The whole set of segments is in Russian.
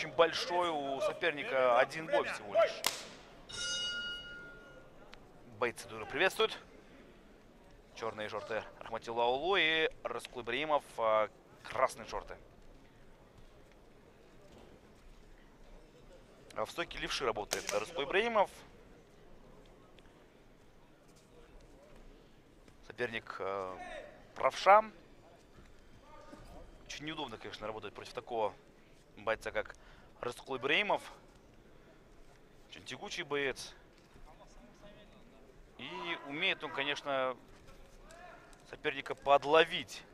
очень большой, у соперника один бой всего лишь. Бойцы дура приветствуют. Черные шорты Рахматилла Улу и Рыскул Ибрагимов красные шорты. В стойке левши работает Рыскул Ибрагимов. Соперник правша. Очень неудобно, конечно, работать против такого бойца, как Рыскул Ибрагимов. Очень тягучий боец. И умеет он, конечно, соперника подловить.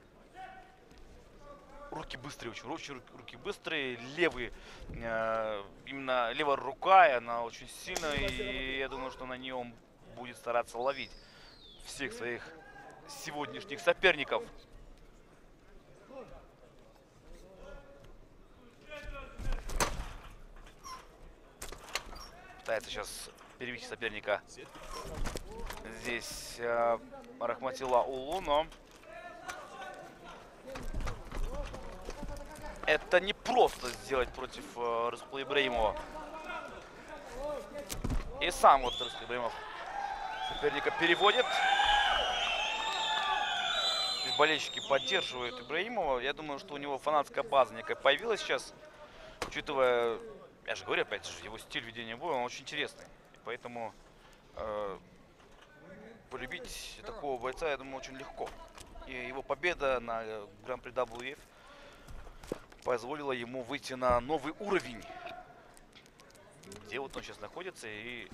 Руки быстрые, очень руки быстрые. Левый, именно левая рука, она очень сильная. И я думаю, что на нее он будет стараться ловить всех своих сегодняшних соперников. Пытается сейчас перевести соперника здесь Рахматилла Улу, но это не просто сделать против Рыскула Ибрагимова. И сам вот Рыскул Ибрагимов соперника переводит. Здесь болельщики поддерживают Ибрагимова. Я думаю, что у него фанатская база некая появилась сейчас. Учитывая, я же говорю, опять же, его стиль ведения боя, он очень интересный. И поэтому полюбить такого бойца, я думаю, очень легко. И его победа на Гран-при WF позволила ему выйти на новый уровень, где вот он сейчас находится, и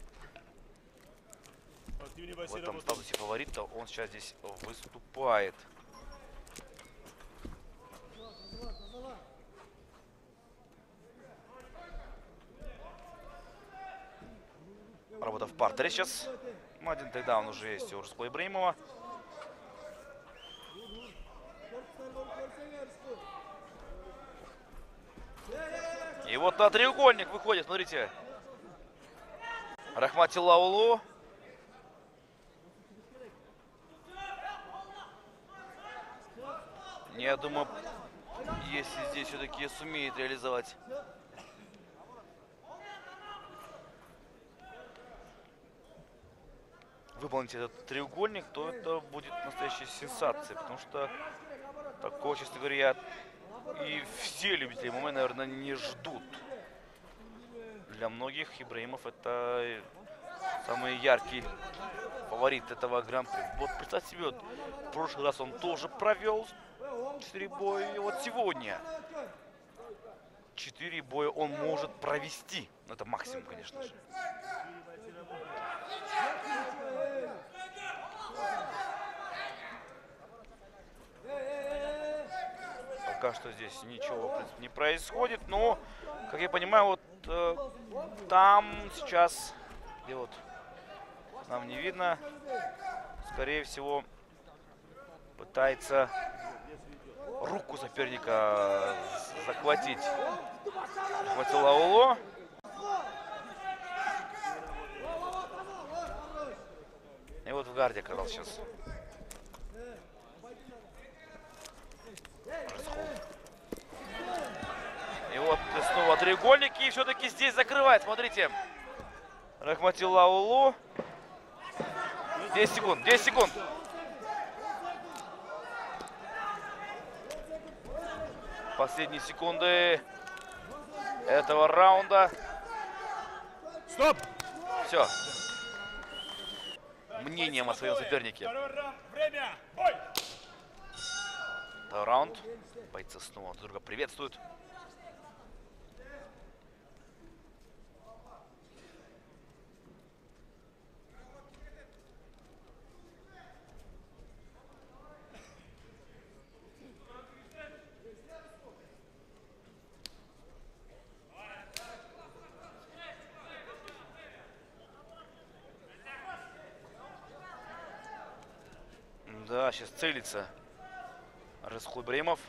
в этом статусе фаворита он сейчас здесь выступает. Работа в партере сейчас. Один тейдаун уже есть у Рыскула Ибрагимова. И вот на треугольник выходит, смотрите. Рахматилла Улу. Я думаю, если здесь все-таки сумеет реализовать выполнить этот треугольник, то это будет настоящая сенсация. Потому что такого, честно говоря, и все любители ММА, наверное, не ждут. Для многих Ибрагимов это самый яркий фаворит этого гран-при. Вот представьте себе, вот, в прошлый раз он тоже провел 4 боя, и вот сегодня 4 боя он может провести. Это максимум, конечно же. Пока что здесь ничего, в принципе, не происходит, но, как я понимаю, вот там сейчас, где вот нам не видно, скорее всего, пытается руку соперника захватить Рахматилла Улу. И вот в гарде оказался сейчас. И вот снова треугольник, и все-таки здесь закрывает. Смотрите. Рахматилла Улу. 10 секунд, 10 секунд. Последние секунды этого раунда. Стоп! Все. Мнением о своем сопернике. Второй раунд. Бойцы снова друг друга приветствуют. Да, сейчас целится Рыскул Ибрагимов.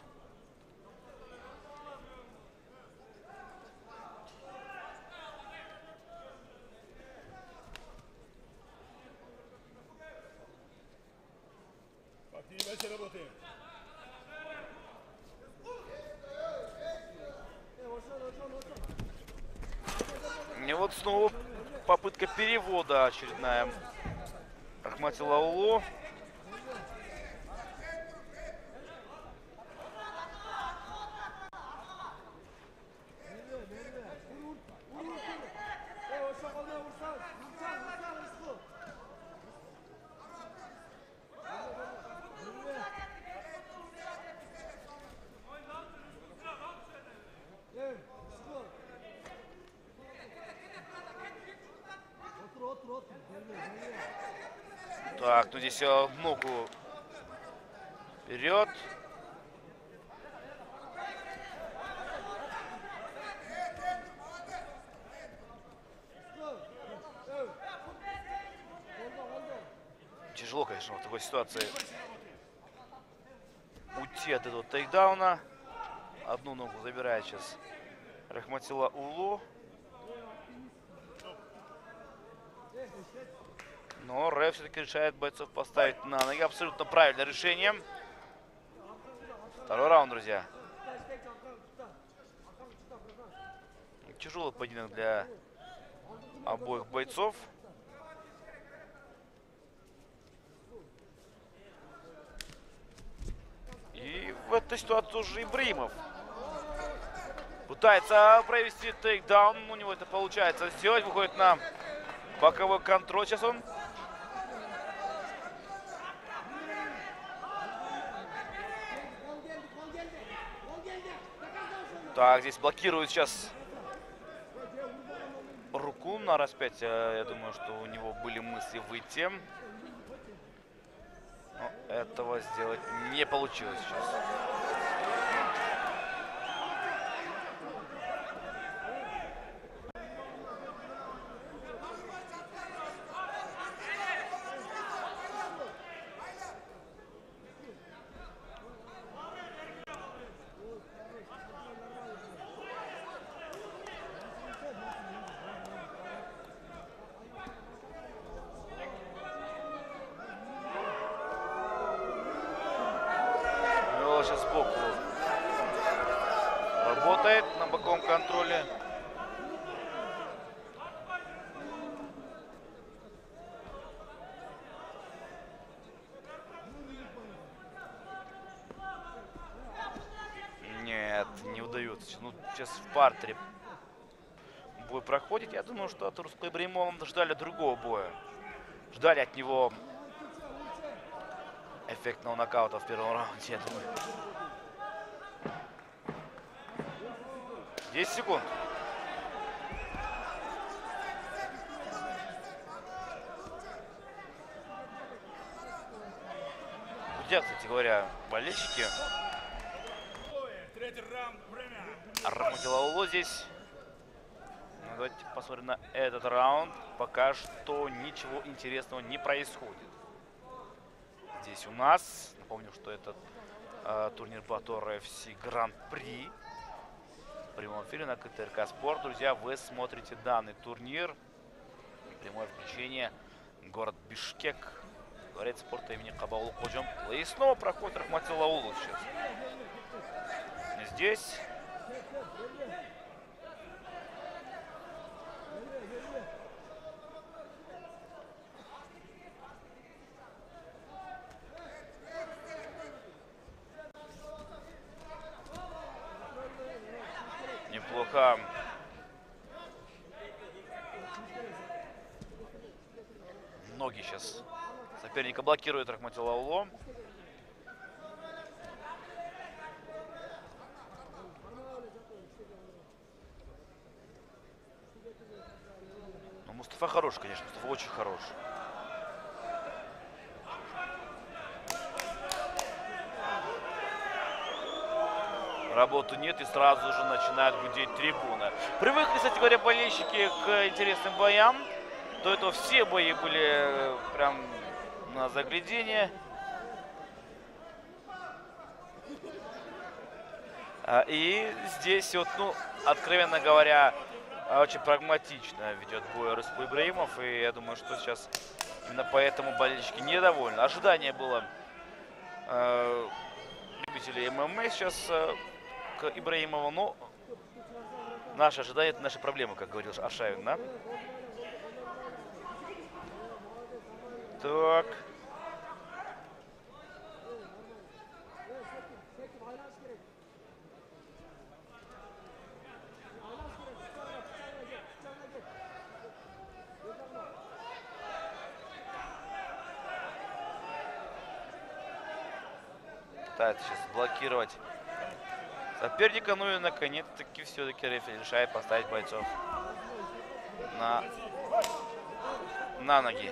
вот снова попытка перевода очередная. Рахматилл Аулу. Так, ну здесь ногу вперед. Тяжело, конечно, в такой ситуации уйти от этого тейкдауна. Одну ногу забирает сейчас Рахматилл Аулу. Но реф все-таки решает бойцов поставить на ноги. Абсолютно правильное решение. Второй раунд, друзья. Тяжелый поединок для обоих бойцов. И в этой ситуации уже Ибрагимов пытается провести тейкдаун. У него это получается сделать. Выходит на боковой контроль. Сейчас он. Так, здесь блокирует сейчас руку на распятие. Я думаю, что у него были мысли выйти. Но этого сделать не получилось сейчас. Сейчас сбоку работает на боковом контроле. Нет, не удается. Ну, сейчас в партере бой проходит. Я думаю, что от Урсула Ибрагимова ждали другого боя. Ждали от него эффектного нокаута в первом раунде, я думаю. 10 секунд. Гудят, кстати говоря, болельщики. Рахматилл Аулу здесь. Ну, давайте посмотрим на этот раунд. Пока что ничего интересного не происходит. Здесь у нас, напомню, что этот турнир Батор FC Гран-при. В прямом эфире на КТРК Спорт. Друзья, вы смотрите данный турнир. Прямое включение. Город Бишкек. Дворец спорта имени Кабаулы Ходжампула. И снова проходит Рахматилл Аулу сейчас. Здесь. Неплохо. Ноги сейчас соперника блокирует Рахматилл Аулу. Но Мустафа хорош, конечно. Мустафа очень хорош. Работы нет, и сразу же начинают гудеть трибуны. Привыкли, кстати говоря, болельщики к интересным боям. До этого все бои были прям на заглядение. И здесь вот, ну, откровенно говоря, очень прагматично ведет бой Урсул Ибрагимов. И я думаю, что сейчас именно поэтому болельщики недовольны. Ожидание было любителей ММА сейчас к Ибрагимову, но Наши ожидания — это наши проблемы, как говорил Аршавин, да? Так. Пытается сейчас блокировать соперника, ну и наконец-таки все-таки рефери решает поставить бойцов на ноги.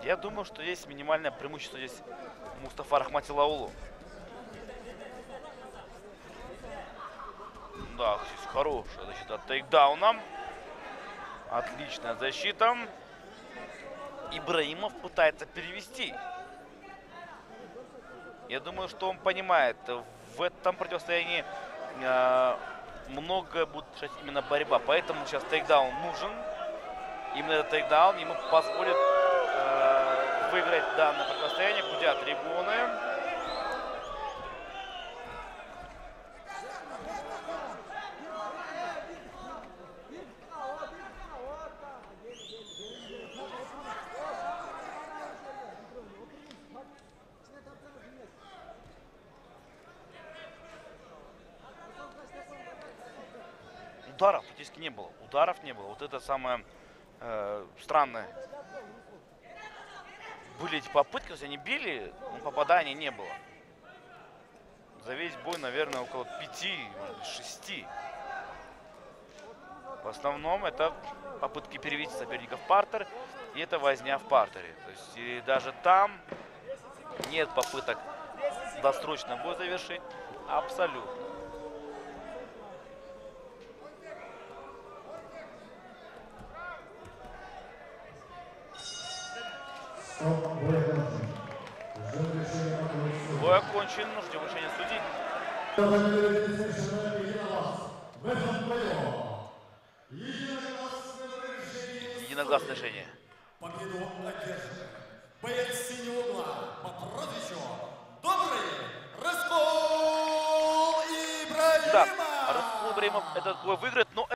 Я думаю, что есть минимальное преимущество здесь Мустафа Рахматиллаулу. Да, здесь хорошая защита тейкдауном. Отличная защита. Ибраимов пытается перевести. Я думаю, что он понимает, в этом противостоянии многое будет решать именно борьба. Поэтому сейчас тейкдаун нужен. Именно этот тейкдаун ему позволит выиграть данное противостояние. Гудят трибуны. Ударов практически не было. Ударов не было. Вот это самое странное. Были эти попытки, если они били, но попаданий не было. За весь бой, наверное, около 5, может быть, 6. В основном это попытки перевести соперника в партер, и это возня в партере. То есть и даже там нет попыток досрочно бой завершить. Абсолютно. Бой окончен, ждем решения судей. Единогласное решение. Победу одерживает боец синего угла по прозвищу Добрый Рыскул Ибраимов. Да, Рыскул Ибраимов этот бой выиграет, но